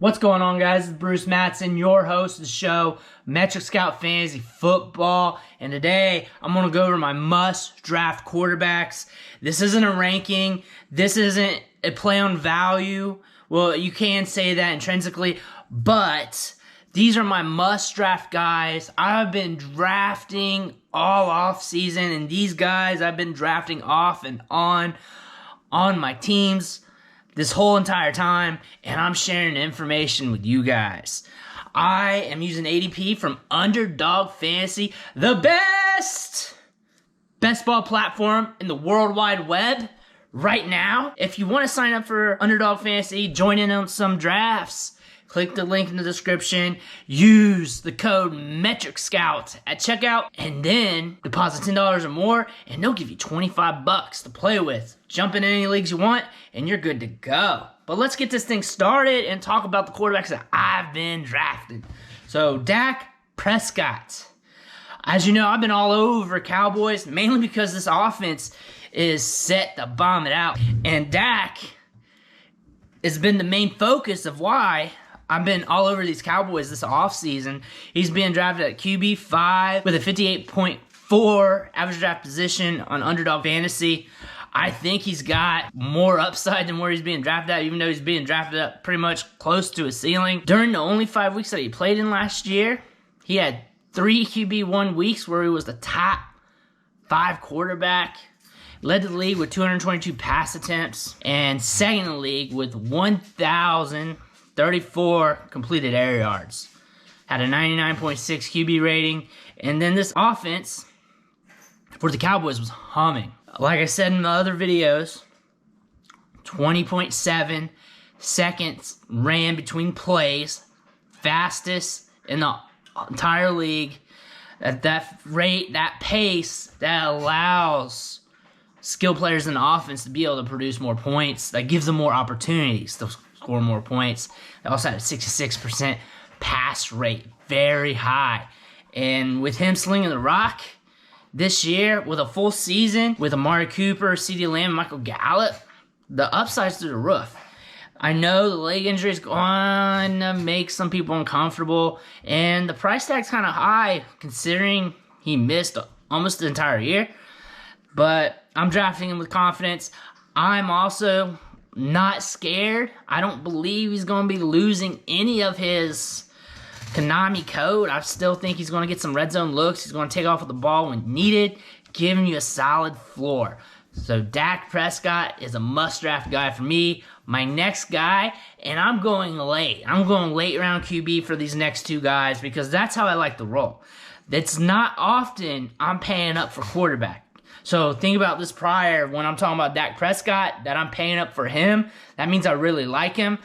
What's going on, guys? It's Bruce Mattson, your host of the show, Metric Scout Fantasy Football, and today I'm going to go over my must-draft quarterbacks. This isn't a ranking. This isn't a play on value. Well, you can say that intrinsically, but these are my must-draft guys. I've been drafting all off-season, and these guys I've been drafting off and on my teams this whole entire time, and I'm sharing information with you guys. I am using ADP from Underdog Fantasy, the best ball platform in the World Wide Web right now. If you want to sign up for Underdog Fantasy, join in on some drafts, click the link in the description, use the code METRICSCOUT at checkout, and then deposit $10 or more, and they'll give you $25 to play with. Jump in any leagues you want, and you're good to go. But let's get this thing started and talk about the quarterbacks that I've been drafting. So, Dak Prescott. As you know, I've been all over Cowboys, mainly because this offense is set to bomb it out. And Dak has been the main focus of why I've been all over these Cowboys this offseason. He's being drafted at QB5 with a 58.4 average draft position on Underdog Fantasy. I think he's got more upside than where he's being drafted at, even though he's being drafted up pretty much close to his ceiling. During the only 5 weeks that he played in last year, he had 3 QB1 weeks where he was the top 5 quarterback. Led the league with 222 pass attempts, and second in the league with 1,034 completed air yards. Had a 99.6 QB rating, and then this offense for the Cowboys was humming. Like I said in the other videos, 20.7 seconds ran between plays, fastest in the entire league. At that rate, that pace, that allows skill players in the offense to be able to produce more points. That gives them more opportunities to score more points. They also had a 66% pass rate, very high. And with him slinging the rock this year, with a full season, with Amari Cooper, CeeDee Lamb, and Michael Gallaudet, the upside's through the roof. I know the leg injury is going to make some people uncomfortable, and the price tag's kind of high considering he missed almost the entire year. But I'm drafting him with confidence. I'm also not scared. I don't believe he's going to be losing any of his Konami code. I still think he's going to get some red zone looks. He's going to take off with the ball when needed, giving you a solid floor. So Dak Prescott is a must-draft guy for me. My next guy, and I'm going late. I'm going late round QB for these next 2 guys because that's how I like to roll. It's not often I'm paying up for quarterback. So think about this prior when I'm talking about Dak Prescott, that I'm paying up for him. That means I really like him.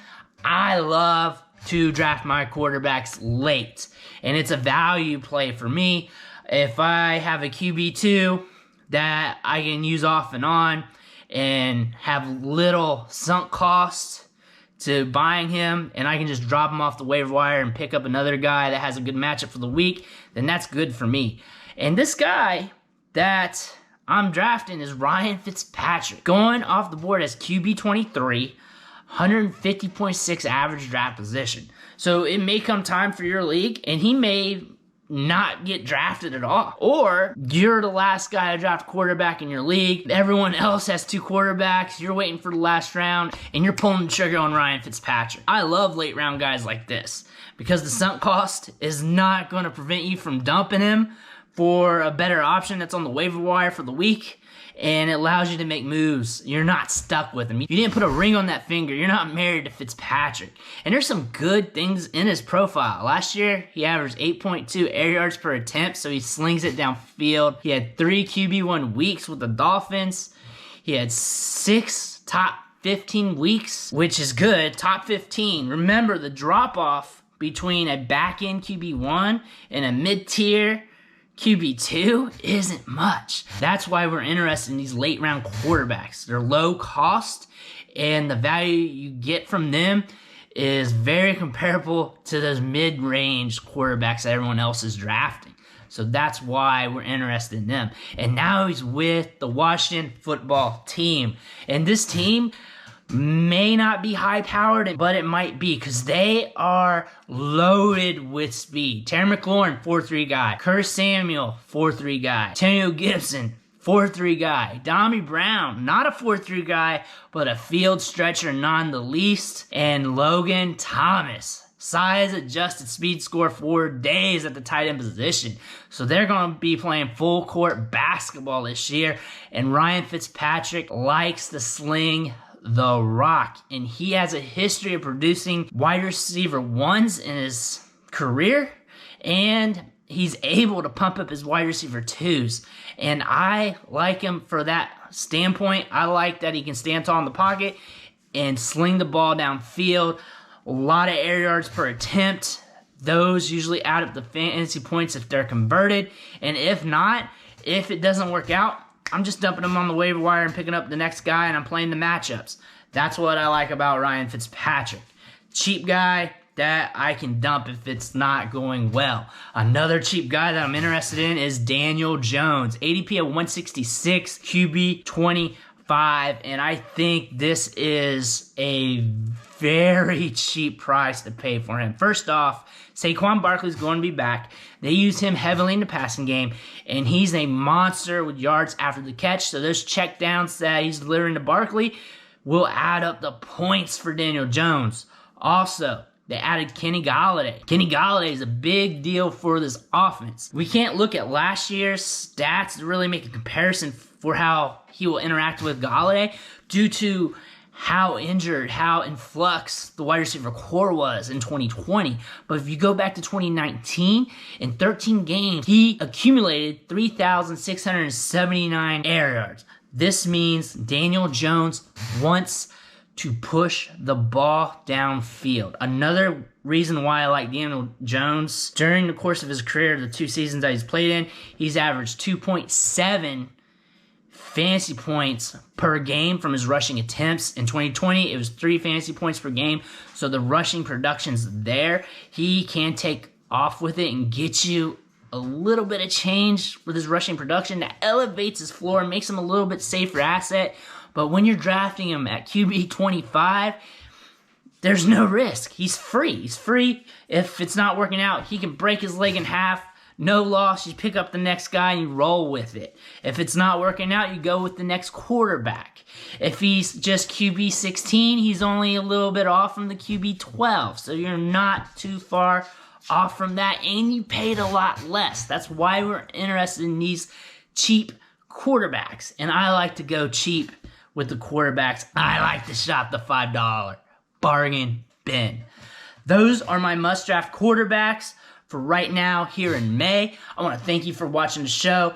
I love to draft my quarterbacks late, and it's a value play for me. If I have a QB2 that I can use off and on and have little sunk cost to buying him, and I can just drop him off the waiver wire and pick up another guy that has a good matchup for the week, then that's good for me. And this guy that I'm drafting is Ryan Fitzpatrick, going off the board as QB23, 150.6 average draft position. So it may come time for your league, and he may not get drafted at all. Or you're the last guy to draft quarterback in your league. Everyone else has 2 quarterbacks. You're waiting for the last round, and you're pulling the trigger on Ryan Fitzpatrick. I love late round guys like this because the sunk cost is not going to prevent you from dumping him for a better option that's on the waiver wire for the week, and it allows you to make moves. You're not stuck with him. You didn't put a ring on that finger. You're not married to Fitzpatrick. And there's some good things in his profile. Last year, he averaged 8.2 air yards per attempt, so he slings it downfield. He had 3 QB1 weeks with the Dolphins. He had 6 top 15 weeks, which is good. Top 15. Remember, the drop-off between a back-end QB1 and a mid-tier QB2 isn't much. That's why we're interested in these late round quarterbacks. They're low cost, and the value you get from them is very comparable to those mid-range quarterbacks that everyone else is drafting. So that's why we're interested in them. And now he's with the Washington football team. And this team, may not be high-powered, but it might be because they are loaded with speed. Terry McLaurin, 4.3 guy. Curtis Samuel, 4.3 guy. Antonio Gibson, 4.3 guy. Dommy Brown, not a 4.3 guy, but a field stretcher none the least. And Logan Thomas, size adjusted speed score for days at the tight end position. So they're going to be playing full court basketball this year. And Ryan Fitzpatrick likes to sling the rock, and he has a history of producing wide receiver ones in his career, and he's able to pump up his wide receiver twos, and I like him for that standpoint. I like that he can stand tall in the pocket and sling the ball downfield. A lot of air yards per attempt. Those usually add up the fantasy points if they're converted, and if not, if it doesn't work out, I'm just dumping him on the waiver wire and picking up the next guy, and I'm playing the matchups. That's what I like about Ryan Fitzpatrick. Cheap guy that I can dump if it's not going well. Another cheap guy that I'm interested in is Daniel Jones. ADP of 166, QB 25, and I think this is a very cheap price to pay for him. First off, Saquon Barkley's going to be back. They use him heavily in the passing game, and he's a monster with yards after the catch. So those check downs that he's delivering to Barkley will add up the points for Daniel Jones. Also, they added Kenny Gallaudet. Kenny Gallaudet is a big deal for this offense. We can't look at last year's stats to really make a comparison for how he will interact with Gallaudet due to how injured, how in flux the wide receiver core was in 2020. But if you go back to 2019, in 13 games, he accumulated 3,679 air yards. This means Daniel Jones wants to push the ball downfield. Another reason why I like Daniel Jones, during the course of his career, the 2 seasons that he's played in, he's averaged 2.7 fantasy points per game from his rushing attempts. In 2020, it was 3 fantasy points per game, so the rushing production's there. He can take off with it and get you a little bit of change with his rushing production that elevates his floor and makes him a little bit safer asset. But when you're drafting him at QB 25, there's no risk. He's free. He's free. If it's not working out, he can break his leg in half. No loss. You pick up the next guy and you roll with it. If it's not working out, you go with the next quarterback. If he's just QB 16, he's only a little bit off from the QB 12. So you're not too far off from that, and you paid a lot less. That's why we're interested in these cheap quarterbacks. And I like to go cheap with the quarterbacks. I like to shop the $5 bargain bin. Those are my must-draft quarterbacks for right now here in May. I want to thank you for watching the show.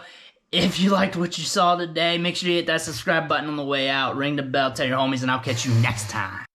If you liked what you saw today, make sure you hit that subscribe button on the way out. Ring the bell, tell your homies, and I'll catch you next time.